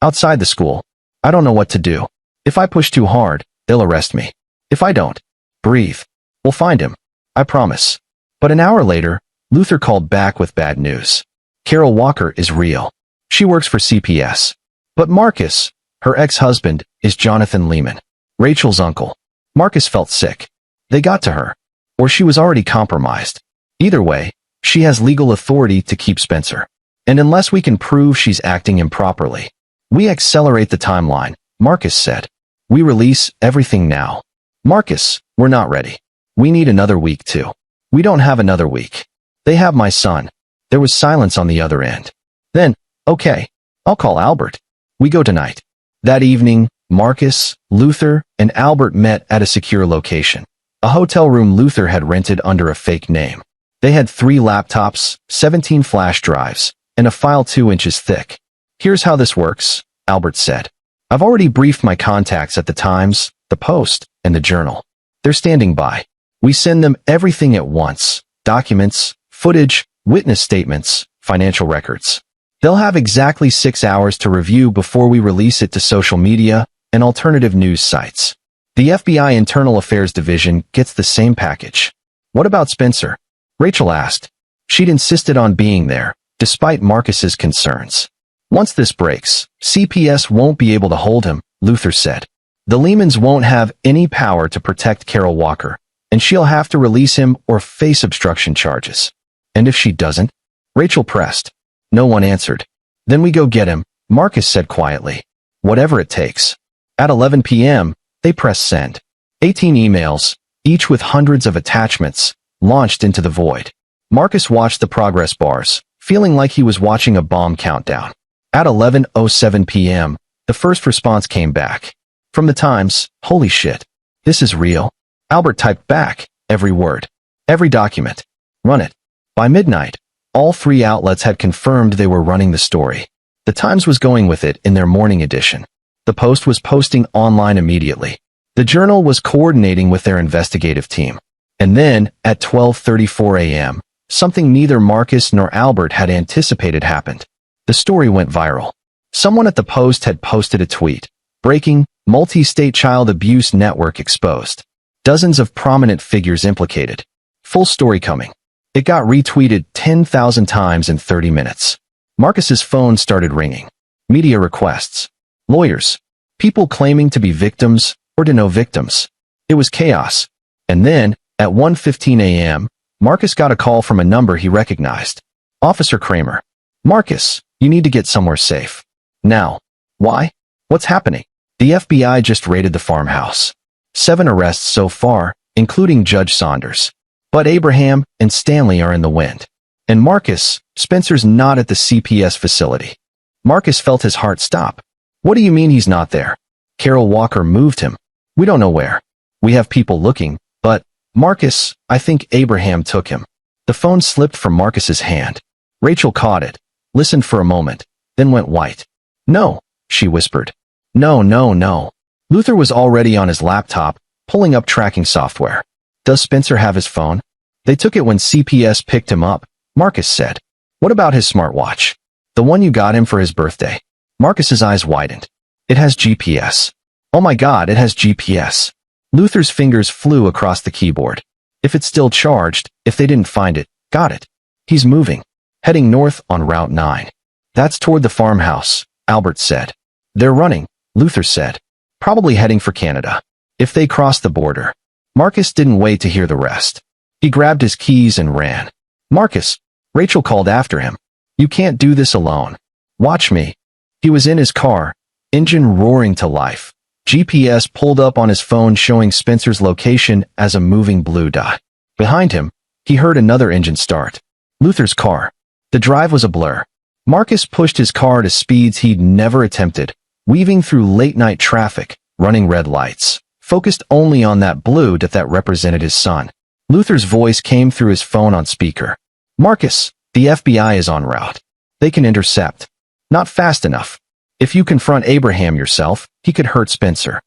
S1: "Outside the school. I don't know what to do. If I push too hard, they'll arrest me. If I don't, breathe. We'll find him. I promise." But an hour later, Luther called back with bad news. Carol Walker is real. She works for CPS. But Marcus, her ex-husband, is Jonathan Lehman, Rachel's uncle. Marcus felt sick. They got to her. Or she was already compromised. Either way, she has legal authority to keep Spencer. And unless we can prove she's acting improperly, we accelerate the timeline, Marcus said. "We release everything now." "Marcus, we're not ready. We need another week too." "We don't have another week. They have my son." There was silence on the other end. Then, "Okay, I'll call Albert. We go tonight." That evening, Marcus, Luther, and Albert met at a secure location, a hotel room Luther had rented under a fake name. They had 3 laptops, 17 flash drives, and a file 2 inches thick. "Here's how this works," Albert said. "I've already briefed my contacts at the Times, the Post, and the Journal. They're standing by. We send them everything at once: documents, footage, witness statements, financial records. They'll have exactly 6 hours to review before we release it to social media and alternative news sites. The FBI Internal Affairs Division gets the same package." "What about Spencer?" Rachel asked. She'd insisted on being there, despite Marcus's concerns. "Once this breaks, CPS won't be able to hold him," Luther said. "The Lehmans won't have any power to protect Carol Walker, and she'll have to release him or face obstruction charges." "And if she doesn't?" Rachel pressed. No one answered. "Then we go get him," Marcus said quietly. "Whatever it takes." At 11 p.m., they pressed send. 18 emails, each with hundreds of attachments, launched into the void. Marcus watched the progress bars, feeling like he was watching a bomb countdown. At 11:07 p.m., the first response came back. From the Times, "Holy shit. This is real." Albert typed back, every word, every document. "Run it." By midnight, all 3 outlets had confirmed they were running the story. The Times was going with it in their morning edition. The Post was posting online immediately. The Journal was coordinating with their investigative team. And then, at 12:34 a.m., something neither Marcus nor Albert had anticipated happened. The story went viral. Someone at the Post had posted a tweet. "Breaking, multi-state child abuse network exposed. Dozens of prominent figures implicated. Full story coming." It got retweeted 10,000 times in 30 minutes. Marcus's phone started ringing. Media requests. Lawyers. People claiming to be victims or to know victims. It was chaos. And then, at 1:15 a.m., Marcus got a call from a number he recognized. "Officer Kramer. Marcus, you need to get somewhere safe. Now." "Why? What's happening?" "The FBI just raided the farmhouse. 7 arrests so far, including Judge Saunders. But Abraham and Stanley are in the wind. And Marcus, Spencer's not at the CPS facility." Marcus felt his heart stop. "What do you mean he's not there?" "Carol Walker moved him. We don't know where. We have people looking, but, Marcus, I think Abraham took him." The phone slipped from Marcus's hand. Rachel caught it, listened for a moment, then went white. "No," she whispered. "No, no, no." Luther was already on his laptop, pulling up tracking software. Does Spencer have his phone? They took it when CPS picked him up, Marcus said. What about his smartwatch? The one you got him for his birthday. Marcus's eyes widened. It has GPS. Oh my God, it has GPS. Luther's fingers flew across the keyboard. If it's still charged, if they didn't find it, got it. He's moving. Heading north on Route 9. That's toward the farmhouse, Albert said. They're running, Luther said. Probably heading for Canada. If they cross the border. Marcus didn't wait to hear the rest. He grabbed his keys and ran. Marcus, Rachel called after him. You can't do this alone. Watch me. He was in his car, engine roaring to life. GPS pulled up on his phone showing Spencer's location as a moving blue dot. Behind him, he heard another engine start. Luther's car. The drive was a blur. Marcus pushed his car to speeds he'd never attempted, weaving through late-night traffic, running red lights, focused only on that blue dot that represented his son. Luther's voice came through his phone on speaker. Marcus, the FBI is en route. They can intercept. Not fast enough. If you confront Abraham yourself, he could hurt Spencer.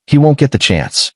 S1: He won't get the chance.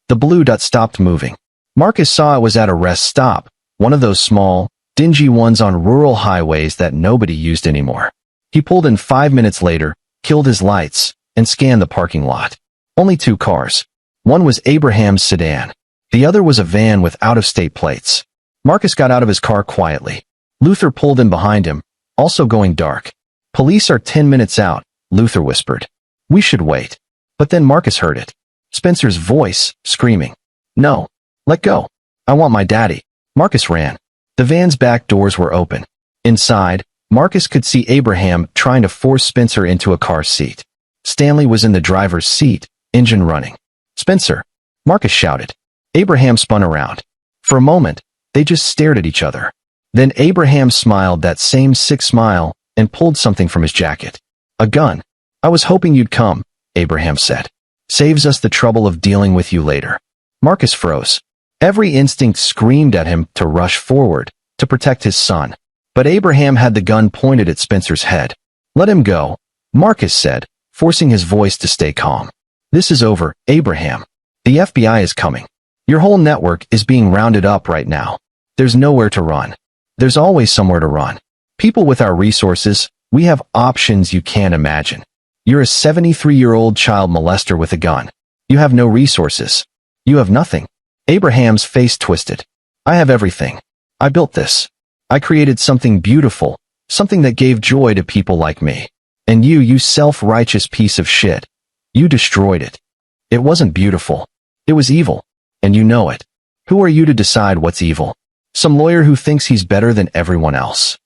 S1: The blue dot stopped moving. Marcus saw it was at a rest stop, one of those small, dingy ones on rural highways that nobody used anymore. He pulled in 5 minutes later, killed his lights, and scanned the parking lot. Only 2 cars. One was Abraham's sedan. The other was a van with out-of-state plates. Marcus got out of his car quietly. Luther pulled in behind him, also going dark. Police are 10 minutes out, Luther whispered. We should wait. But then Marcus heard it. Spencer's voice, screaming. No. Let go. I want my daddy. Marcus ran. The van's back doors were open. Inside, Marcus could see Abraham trying to force Spencer into a car seat. Stanley was in the driver's seat, engine running. Spencer! Marcus shouted. Abraham spun around. For a moment, they just stared at each other. Then Abraham smiled that same sick smile and pulled something from his jacket. A gun. I was hoping you'd come, Abraham said. Saves us the trouble of dealing with you later. Marcus froze. Every instinct screamed at him to rush forward, to protect his son. But Abraham had the gun pointed at Spencer's head. Let him go, Marcus said, forcing his voice to stay calm. This is over, Abraham. The FBI is coming. Your whole network is being rounded up right now. There's nowhere to run. There's always somewhere to run. People with our resources, we have options you can't imagine. You're a 73-year-old child molester with a gun. You have no resources. You have nothing. Abraham's face twisted. I have everything. I built this. I created something beautiful, something that gave joy to people like me. And you self-righteous piece of shit. You destroyed it. It wasn't beautiful. It was evil. And you know it. Who are you to decide what's evil? Some lawyer who thinks he's better than everyone else.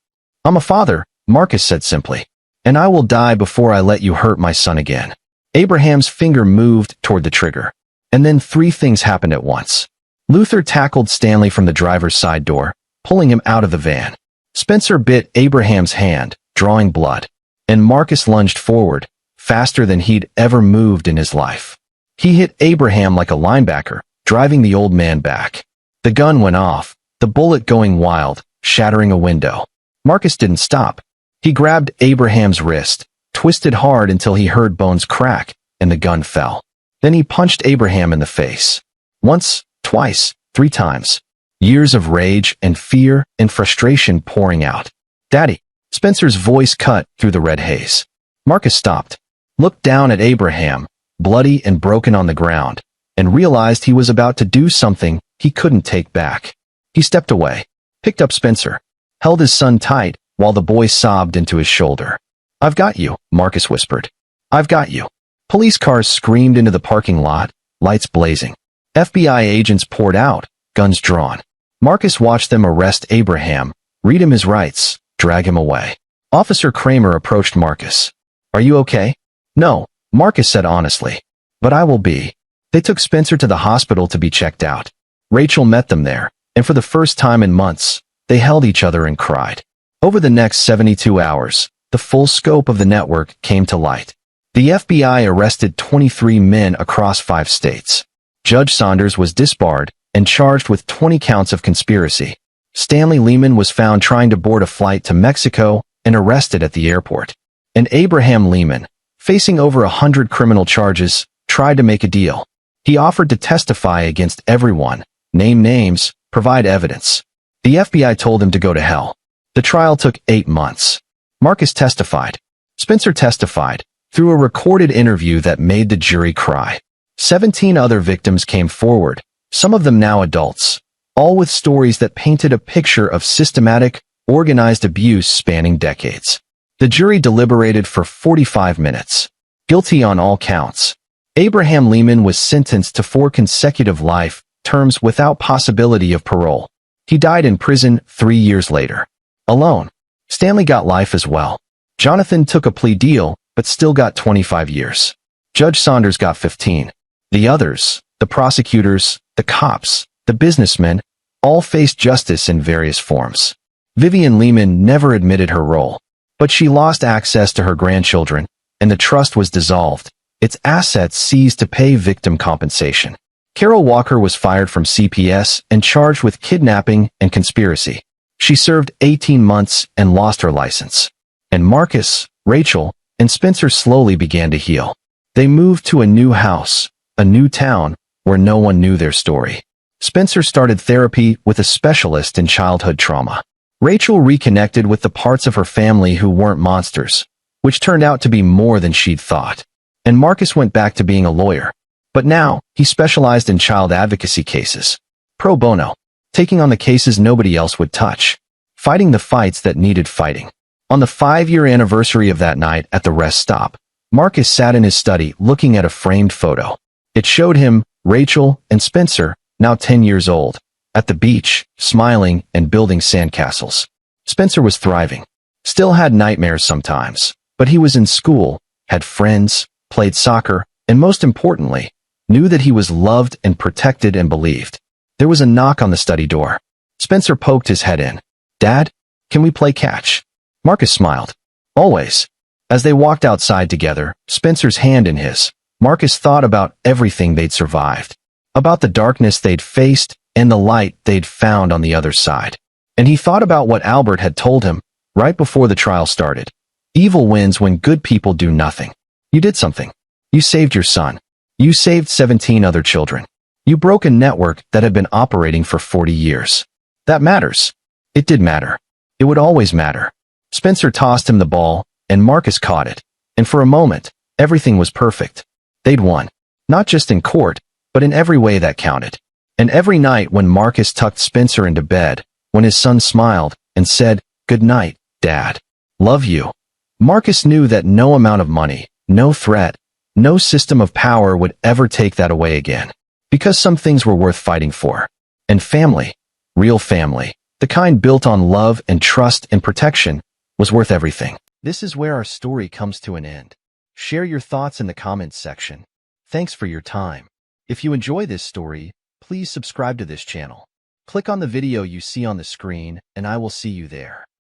S1: I'm a father, Marcus said simply. And I will die before I let you hurt my son again. Abraham's finger moved toward the trigger. And then 3 things happened at once. Luther tackled Stanley from the driver's side door, pulling him out of the van. Spencer bit Abraham's hand, drawing blood. And Marcus lunged forward, faster than he'd ever moved in his life. He hit Abraham like a linebacker, driving the old man back. The gun went off, the bullet going wild, shattering a window. Marcus didn't stop. He grabbed Abraham's wrist, twisted hard until he heard bones crack, and the gun fell. Then he punched Abraham in the face. Once, twice, 3 times. Years of rage and fear and frustration pouring out. Daddy! Spencer's voice cut through the red haze. Marcus stopped, looked down at Abraham, bloody and broken on the ground, and realized he was about to do something he couldn't take back. He stepped away, picked up Spencer, held his son tight while the boy sobbed into his shoulder. I've got you, Marcus whispered. I've got you. Police cars screamed into the parking lot, lights blazing. FBI agents poured out, guns drawn. Marcus watched them arrest Abraham, read him his rights, drag him away. Officer Kramer approached Marcus. Are you okay? No, Marcus said honestly. But I will be. They took Spencer to the hospital to be checked out. Rachel met them there, and for the first time in months, they held each other and cried. Over the next 72 hours, the full scope of the network came to light. The FBI arrested 23 men across 5 states. Judge Saunders was disbarred and charged with 20 counts of conspiracy. Stanley Lehman was found trying to board a flight to Mexico and arrested at the airport. And Abraham Lehman, facing over 100 criminal charges, tried to make a deal. He offered to testify against everyone, name names, provide evidence. The FBI told him to go to hell. The trial took 8 months. Marcus testified. Spencer testified through a recorded interview that made the jury cry. 17 other victims came forward, some of them now adults, all with stories that painted a picture of systematic, organized abuse spanning decades. The jury deliberated for 45 minutes. Guilty on all counts. Abraham Lehman was sentenced to 4 consecutive life terms without possibility of parole. He died in prison 3 years later. Alone. Stanley got life as well. Jonathan took a plea deal, but still got 25 years. Judge Saunders got 15. The others, the prosecutors, the cops, the businessmen, all faced justice in various forms. Vivian Lehman never admitted her role, but she lost access to her grandchildren, and the trust was dissolved, its assets seized to pay victim compensation. Carol Walker was fired from CPS and charged with kidnapping and conspiracy. She served 18 months and lost her license. And Marcus, Rachel, and Spencer slowly began to heal. They moved to a new house, a new town, where no one knew their story. Spencer started therapy with a specialist in childhood trauma. Rachel reconnected with the parts of her family who weren't monsters, which turned out to be more than she'd thought. And Marcus went back to being a lawyer. But now, he specialized in child advocacy cases. Pro bono. Taking on the cases nobody else would touch. Fighting the fights that needed fighting. On the 5-year anniversary of that night at the rest stop, Marcus sat in his study looking at a framed photo. It showed him, Rachel, and Spencer, now 10 years old, at the beach, smiling and building sandcastles. Spencer was thriving. Still had nightmares sometimes, but he was in school, had friends, played soccer, and most importantly, knew that he was loved and protected and believed. There was a knock on the study door. Spencer poked his head in. "Dad, can we play catch?" Marcus smiled. "Always." As they walked outside together, Spencer's hand in his, Marcus thought about everything they'd survived, about the darkness they'd faced and the light they'd found on the other side. And he thought about what Albert had told him right before the trial started. Evil wins when good people do nothing. You did something. You saved your son. You saved 17 other children. You broke a network that had been operating for 40 years. That matters. It did matter. It would always matter. Spencer tossed him the ball, and Marcus caught it. And for a moment, everything was perfect. They'd won. Not just in court, but in every way that counted. And every night when Marcus tucked Spencer into bed, when his son smiled and said, "Good night, Dad. Love you," Marcus knew that no amount of money, no threat, no system of power would ever take that away again. Because some things were worth fighting for. And family, real family, the kind built on love and trust and protection, was worth everything. This is where our story comes to an end. Share your thoughts in the comments section. Thanks for your time. If you enjoy this story, please subscribe to this channel. Click on the video you see on the screen, and I will see you there.